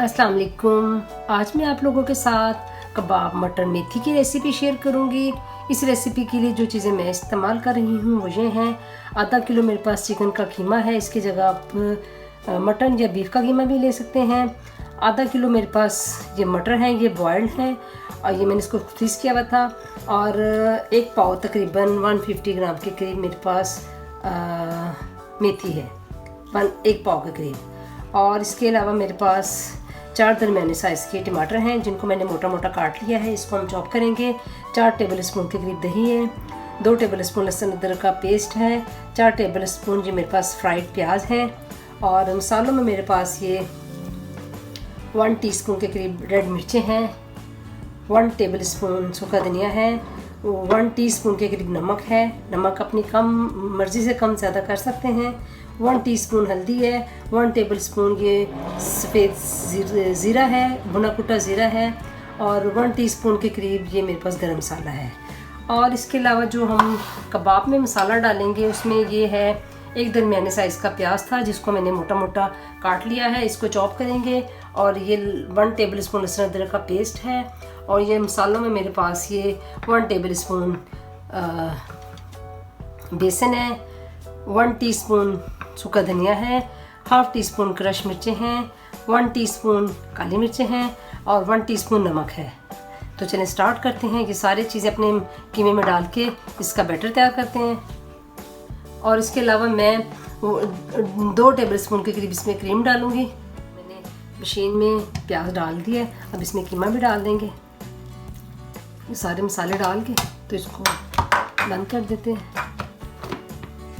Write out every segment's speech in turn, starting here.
अस्सलाम वालेकुम। आज मैं आप लोगों के साथ कबाब मटर मेथी की रेसिपी शेयर करूंगी। इस रेसिपी के लिए जो चीज़ें मैं इस्तेमाल कर रही हूँ वो ये हैं। आधा किलो मेरे पास चिकन का कीमा है, इसकी जगह आप मटन या बीफ का कीमा भी ले सकते हैं। आधा किलो मेरे पास ये मटर हैं, ये बॉयल्ड हैं और ये मैंने इसको फ्रीज़ किया हुआ था। और एक पाव तकरीबन 150 ग्राम के करीब मेरे पास मेथी है, एक पाव के करीब। और इसके अलावा मेरे पास 4 दरमियाने साइज़ के टमाटर हैं जिनको मैंने मोटा मोटा काट लिया है, इसको हम चॉप करेंगे। 4 टेबल स्पून के करीब दही है, 2 टेबल स्पून लहसुन अदरक का पेस्ट है, 4 टेबल स्पून जी मेरे पास फ्राइड प्याज हैं। और मसालों में मेरे पास ये 1 टीस्पून के करीब रेड मिर्चें हैं, 1 टेबल स्पून सूखा धनिया है, 1 टीस्पून के करीब नमक है। नमक अपनी कम मर्ज़ी से कम ज़्यादा कर सकते हैं। 1 टीस्पून हल्दी है, 1 टेबल स्पून ये सफ़ेद ज़ीरा है, भुना कुटा ज़ीरा है और 1 टीस्पून के करीब ये मेरे पास गरम मसाला है। और इसके अलावा जो हम कबाब में मसाला डालेंगे उसमें ये है, एक दरमियाने साइज़ का प्याज था जिसको मैंने मोटा मोटा काट लिया है, इसको चॉप करेंगे। और ये 1 टेबल स्पून लहसुन अदरक का पेस्ट है। और ये मसालों में मेरे पास ये 1 टेबल स्पून बेसन है, 1 टीस्पून सूखा धनिया है, हाफ़ टी स्पून क्रश मिर्चें हैं, 1 टीस्पून काली मिर्चें हैं और 1 टीस्पून नमक है। तो चलें स्टार्ट करते हैं। ये सारी चीज़ें अपने कीमे में डाल के इसका बैटर तैयार करते हैं। और इसके अलावा मैं 2 टेबल स्पून के करीब इसमें क्रीम डालूँगी। मैंने मशीन में प्याज डाल दिया, अब इसमें कीमा भी डाल देंगे। ये सारे मसाले डाल के तो इसको बंद कर देते हैं।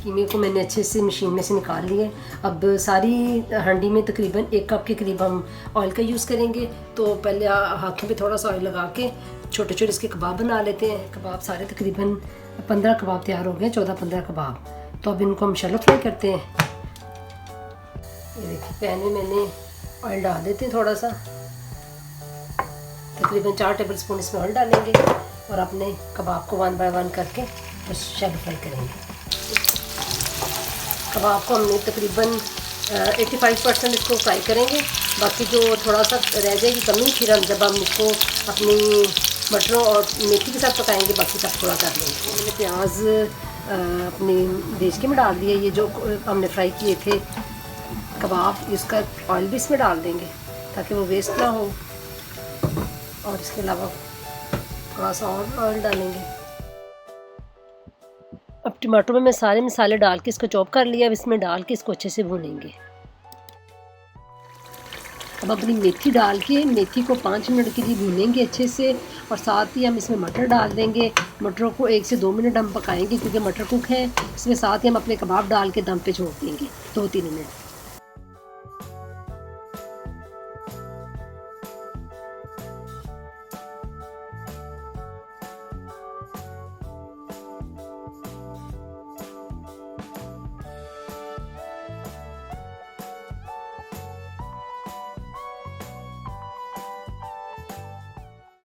कीमे को मैंने अच्छे से मशीन में से निकाल लिया। अब सारी हांडी में तकरीबन 1 कप के करीब हम ऑयल का यूज़ करेंगे। तो पहले हाथों पे थोड़ा सा ऑयल लगा के छोटे छोटे इसके कबाब बना लेते हैं। कबाब सारे तकरीबन 15 कबाब तैयार हो गए, 14-15 कबाब। तो अब इनको हम शैलो फ्राई करते हैं। ये देखिए पैन में मैंने ऑयल डाल देते हैं थोड़ा सा, तकरीबन 4 टेबल स्पून इसमें ऑयल डालेंगे और अपने कबाब को 1 बाय 1 करके बस शैलो फ्राई करेंगे। कबाब को हमने तकरीबन 85% इसको फ्राई करेंगे, बाकी जो थोड़ा सा रह जाएगी कमी फिर हम जब हम इसको अपनी मटरों और मेथी के साथ पकाएंगे बाकी सब थोड़ा कर लेंगे। मैंने प्याज अपनी देचके में डाल दिया। ये जो हमने फ्राई किए थे कबाब, इसका ऑयल भी इसमें डाल देंगे ताकि वो वेस्ट ना हो। और इसके अलावा थोड़ा सा और ऑयल डालेंगे। अब टमाटर में मैं सारे मसाले डाल के इसको चॉप कर लिया। अब इसमें डाल के इसको अच्छे से भूनेंगे। अब अपनी मेथी डाल के मेथी को 5 मिनट के लिए भूनेंगे अच्छे से। और साथ ही हम इसमें मटर डाल देंगे। मटरों को 1 से 2 मिनट हम पकाएंगे क्योंकि मटर कुक है। इसमें साथ ही हम अपने कबाब डाल के दम पे छोड़ देंगे 2-3 मिनट।